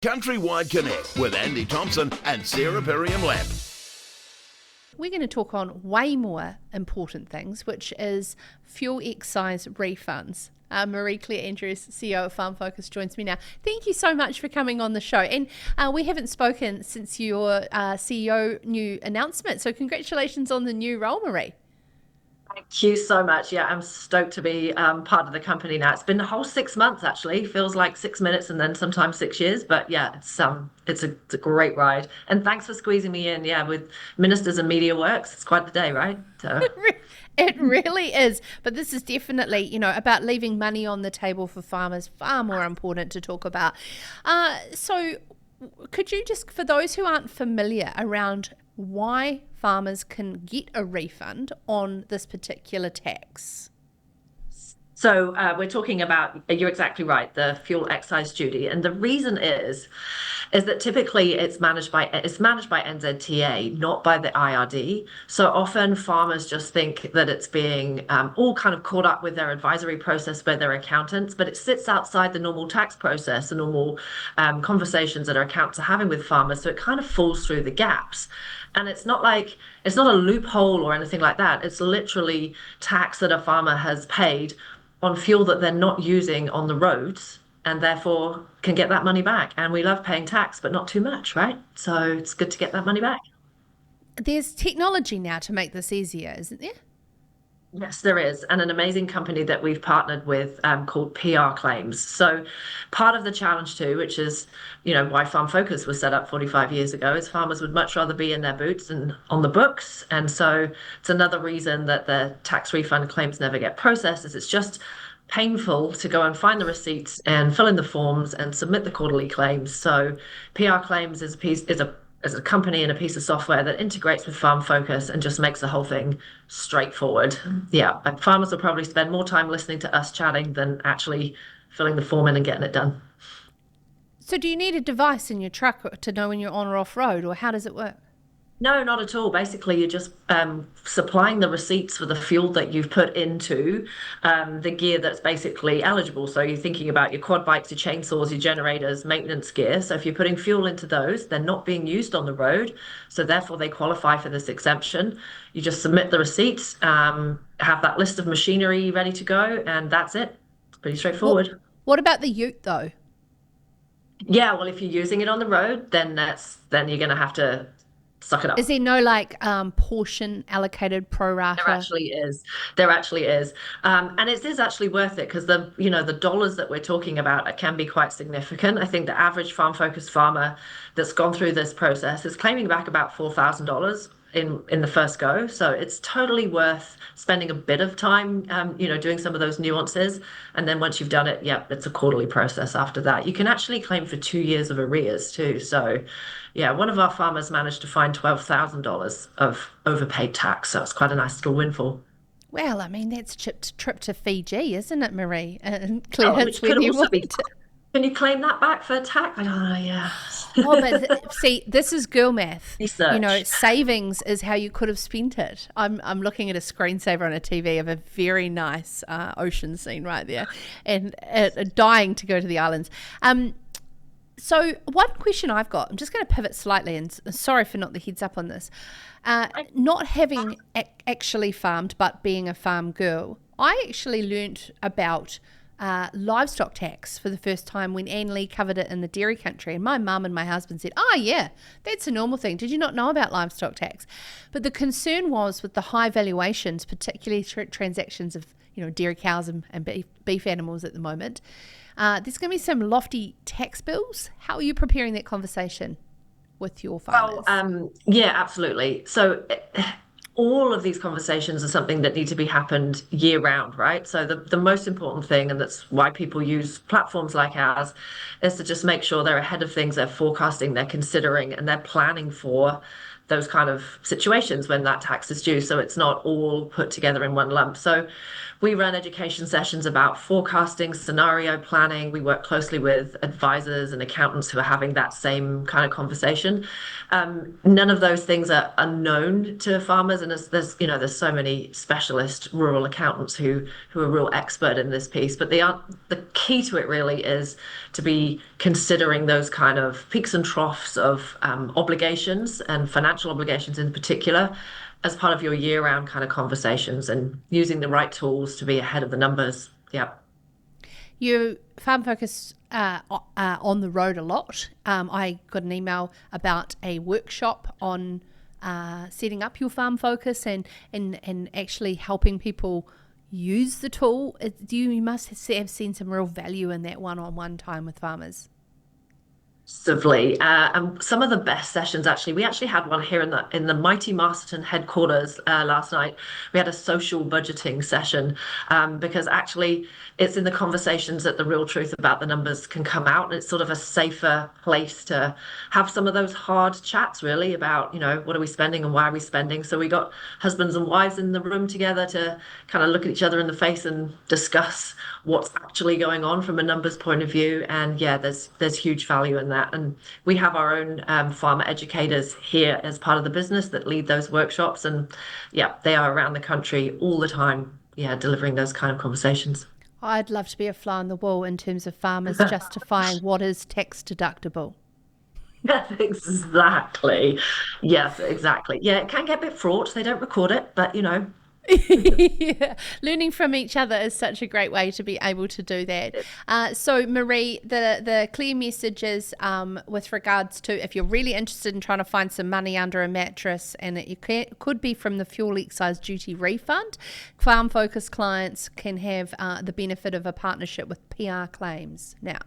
Countrywide Connect with Andy Thompson and Sarah Perriam-Lamp. We're going to talk on way more important things, which is fuel excise refunds. Marie-Claire Andrews, CEO of Farm Focus, joins me now. Thank you so much for coming on the show. And we haven't spoken since your CEO new announcement. So congratulations on the new role, Marie. Thank you so much. Yeah, I'm stoked to be part of the company now. It's been a whole 6 months, actually. Feels like 6 minutes and then sometimes 6 years. But yeah, it's a great ride. And thanks for squeezing me in. Yeah, with ministers and media works, it's quite the day, right? So. It really is. But this is definitely, about leaving money on the table for farmers, far more important to talk about. So could you just, for those who aren't familiar around why farmers can get a refund on this particular tax? So we're talking about, you're exactly right, the fuel excise duty. And the reason is that typically it's managed by NZTA, not by the IRD. So often farmers just think that it's being all kind of caught up with their advisory process by their accountants, but it sits outside the normal tax process, the normal conversations that our accountants are having with farmers. So it kind of falls through the gaps. And it's not a loophole or anything like that. It's literally tax that a farmer has paid on fuel that they're not using on the roads and therefore can get that money back. And we love paying tax, but not too much, right? So it's good to get that money back. There's technology now to make this easier, isn't there? Yes, there is, and an amazing company that we've partnered with called PR Claims. So part of the challenge too, which is, why Farm Focus was set up 45 years ago, is farmers would much rather be in their boots and on the books. And so it's another reason that the tax refund claims never get processed, is it's just painful to go and find the receipts and fill in the forms and submit the quarterly claims. So PR Claims is a company and a piece of software that integrates with Farm Focus and just makes the whole thing straightforward. Yeah, and farmers will probably spend more time listening to us chatting than actually filling the form in and getting it done. So do you need a device in your truck to know when you're on or off road, or how does it work? No, not at all. Basically, you're just supplying the receipts for the fuel that you've put into the gear that's basically eligible. So you're thinking about your quad bikes, your chainsaws, your generators, maintenance gear. So if you're putting fuel into those, they're not being used on the road. So therefore, they qualify for this exemption. You just submit the receipts, have that list of machinery ready to go, and that's it. It's pretty straightforward. What about the ute, though? Yeah, well, if you're using it on the road, then you're going to have to suck it up. Is there no portion allocated pro rata? There actually is. And it is actually worth it because the dollars that we're talking about can be quite significant. I think the average Farm Focus farmer that's gone through this process is claiming back about $4,000 in the first go. So it's totally worth spending a bit of time, doing some of those nuances. And then once you've done it, it's a quarterly process after that. You can actually claim for 2 years of arrears too. So yeah, one of our farmers managed to find $12,000 of overpaid tax. So it's quite a nice little windfall. Well, I mean, that's a trip to Fiji, isn't it, Marie? And Claire, which could also be. Can you claim that back for tax? Oh, yeah. But see, this is girl math. Research. Savings is how you could have spent it. I'm looking at a screensaver on a TV of a very nice ocean scene right there, and dying to go to the islands. So one question I've got, I'm just going to pivot slightly, and sorry for not the heads up on this. Not having actually farmed, but being a farm girl, I actually learnt about livestock tax for the first time when Anne Lee covered it in the dairy country, and my mum and my husband said, oh yeah, that's a normal thing. Did you not know about livestock tax? But the concern was with the high valuations, particularly transactions of dairy cows and beef animals at the moment. There's going to be some lofty tax bills. How are you preparing that conversation with your farmers? Yeah, absolutely. So all of these conversations are something that need to be happened year round, right? So the most important thing, and that's why people use platforms like ours, is to just make sure they're ahead of things, they're forecasting, they're considering, and they're planning for those kind of situations when that tax is due. So it's not all put together in one lump. So we run education sessions about forecasting, scenario planning. We work closely with advisors and accountants who are having that same kind of conversation. None of those things are unknown to farmers, and there's so many specialist rural accountants who are real expert in this piece. But the key to it really is to be considering those kind of peaks and troughs of obligations and financial obligations in particular as part of your year-round kind of conversations and using the right tools to be ahead of the numbers. Yeah. You farm focus on the road a lot. I got an email about a workshop on setting up your farm focus and actually helping people use the tool. You must have seen some real value in that one-on-one time with farmers. Massively. And some of the best sessions, actually, we actually had one here in the mighty Masterton headquarters last night. We had a social budgeting session because actually it's in the conversations that the real truth about the numbers can come out, and it's sort of a safer place to have some of those hard chats really about, what are we spending and why are we spending. So we got husbands and wives in the room together to kind of look at each other in the face and discuss what's actually going on from a numbers point of view. And yeah, there's huge value in that. And we have our own farmer educators here as part of the business that lead those workshops. And yeah, they are around the country all the time, delivering those kind of conversations. I'd love to be a fly on the wall in terms of farmers justifying what is tax deductible. Exactly. Yes, exactly. Yeah, it can get a bit fraught. They don't record it, but Yeah. Learning from each other is such a great way to be able to do that. So Marie, the clear message is with regards to if you're really interested in trying to find some money under a mattress, and it could be from the fuel excise duty refund, farm focus clients can have the benefit of a partnership with PR Claims now.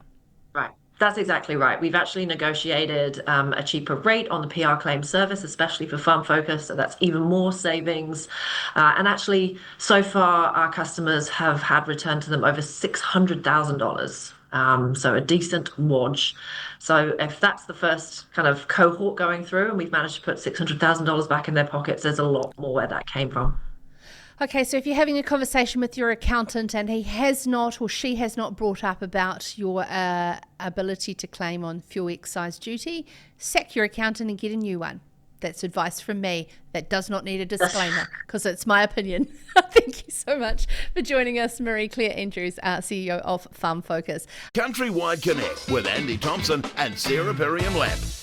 Right. That's exactly right. We've actually negotiated a cheaper rate on the PR claim service, especially for Farm Focus. So that's even more savings. And actually, so far, our customers have had returned to them over $600,000. So a decent wodge. So if that's the first kind of cohort going through and we've managed to put $600,000 back in their pockets, there's a lot more where that came from. Okay, so if you're having a conversation with your accountant and he has not or she has not brought up about your ability to claim on fuel excise duty, sack your accountant and get a new one. That's advice from me. That does not need a disclaimer because it's my opinion. Thank you so much for joining us, Marie-Claire Andrews, CEO of Farm Focus. Countrywide Connect with Andy Thompson and Sarah Perriam-Lamp.